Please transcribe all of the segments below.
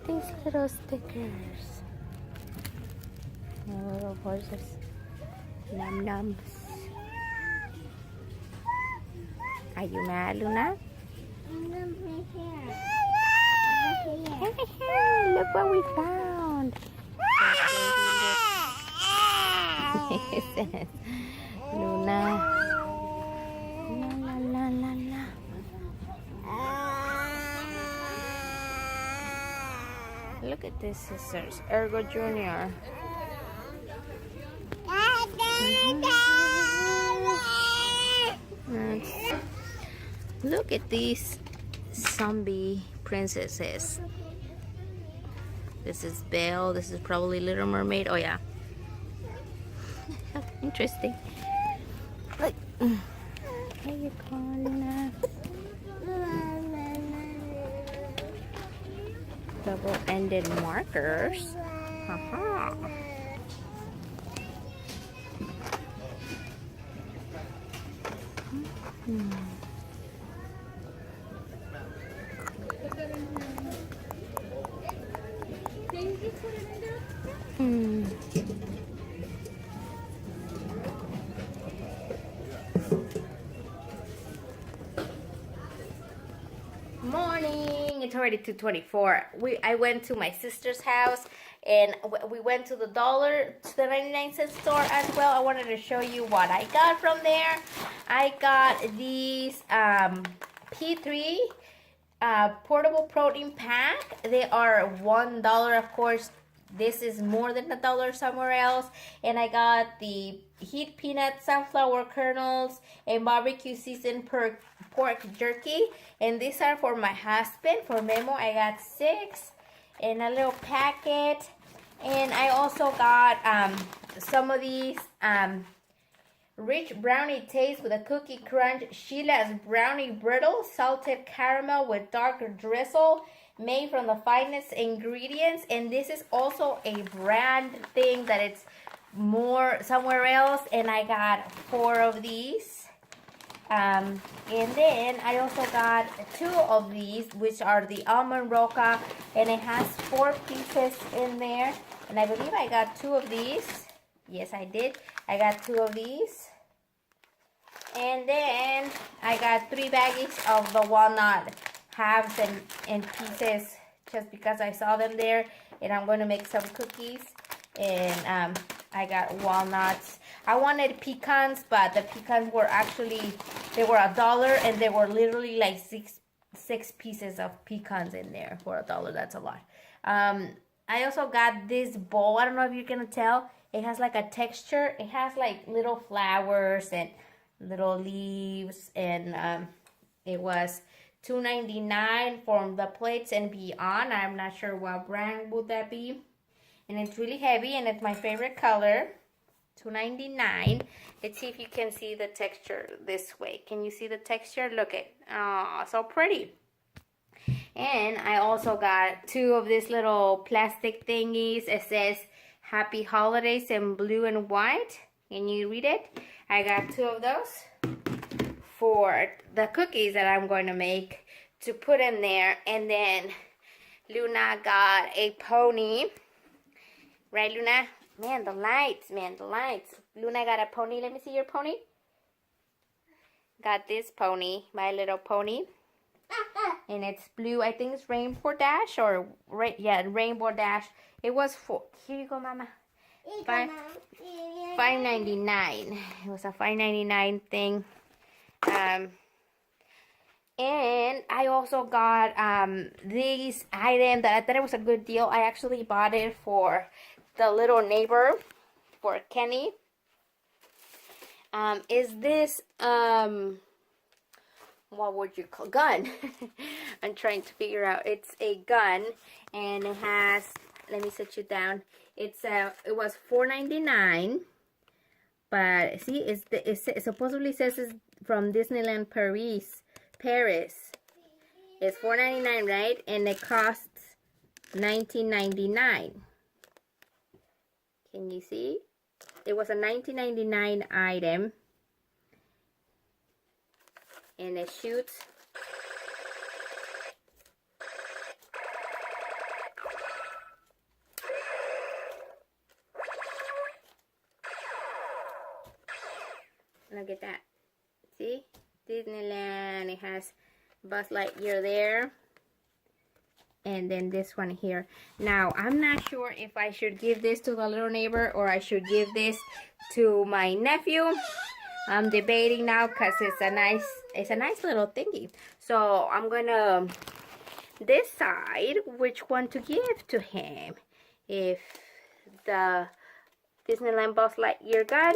at these little stickers. And little horses. Num nums. Are you mad, Luna? Look what we found. It says, Luna. La la la la la. Look at this, sisters. Ergo Junior. Look at these zombie princesses. This is Belle. This is probably Little Mermaid. Oh yeah. Interesting. Look. Here you go, Luna. Double-ended markers. Haha. Morning. It's already 2:24. I went to my sister's house and we went to the 99-cent store as well. I wanted to show you what I got from there. I got these P3 portable protein pack. They are $1, of course. This is more than $1 somewhere else. And I got the heat peanut sunflower kernels and barbecue seasoned pork jerky. And these are for my husband. For Memo, I got 6 in a little packet. And I also got some of these rich brownie taste with a cookie crunch Sheila's brownie brittle salted caramel with dark drizzle, made from the finest ingredients. And this is also a brand thing that it's more somewhere else. And I got 4 of these. And then I also got 2 of these, which are the almond roca, and it has 4 pieces in there. And I believe I got 2 of these. Yes, I did. I got 2 of these. And then I got 3 baggies of the walnut halves and pieces, just because I saw them there. And I'm going to make some cookies. And I got walnuts. I wanted pecans, but the pecans were actually, they were $1, and there were literally like six pieces of pecans in there for $1. That's a lot. I also got this bowl. I don't know if you can tell. It has like a texture. It has like little flowers and little leaves, and it was $2.99 from the Plates and Beyond. I'm not sure what brand would that be. And it's really heavy, and it's my favorite color. $2.99. Let's see if you can see the texture this way. Can you see the texture? Look at, oh, so pretty. And I also got 2 of these little plastic thingies. It says Happy Holidays in blue and white. Can you read it? I got 2 of those for the cookies that I'm going to make to put in there. And then Luna got a pony. Right, Luna? Man, the lights, man, the lights. Luna got a pony. Let me see your pony. Got this pony, My Little Pony. And it's blue. I think it's Rainbow Dash or, yeah, Rainbow Dash. It was for, here you go, Mama. $5.99. It was a $5.99 thing. And I also got these items that I thought it was a good deal. I actually bought it for the little neighbor, for Kenny. Is this what would you call gun? I'm trying to figure out. It's a gun, and it has, let me set you down. It's it was $4.99, but see, it supposedly says it's from Disneyland Paris. It's $4.99, right? And it costs $19.99. Can you see? It was a $19.99 item. And it shoots. Look at that. See? Disneyland. It has Buzz Lightyear there. And then this one here. Now, I'm not sure if I should give this to the little neighbor or I should give this to my nephew. I'm debating now because it's a nice little thingy. So I'm gonna decide which one to give to him. If the Disneyland Buzz Lightyear gun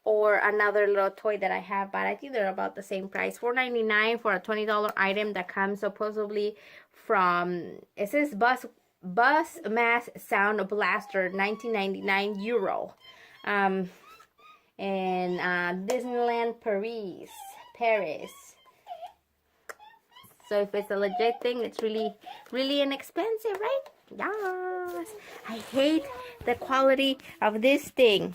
or another little toy that I have, but I think they're about the same price. $4.99 for a $20 item that comes supposedly from, it says Buzzmass Sound Blaster, 1999 euro. And Disneyland Paris. So if it's a legit thing, it's really inexpensive, right? Yes. I hate the quality of this thing.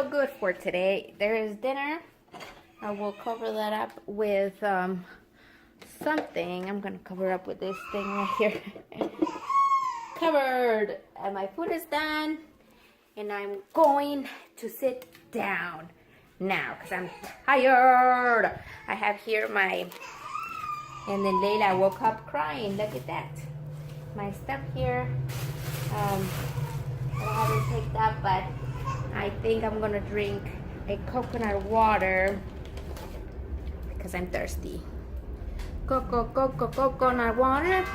Good for today. There is dinner. I will cover that up with something. I'm gonna cover up with this thing right here. Covered. And my food is done. And I'm going to sit down now because I'm tired. I have here my, and then Layla woke up crying. Look at that. My stuff here. I haven't picked up, but I think I'm gonna drink a coconut water because I'm thirsty. Coconut water.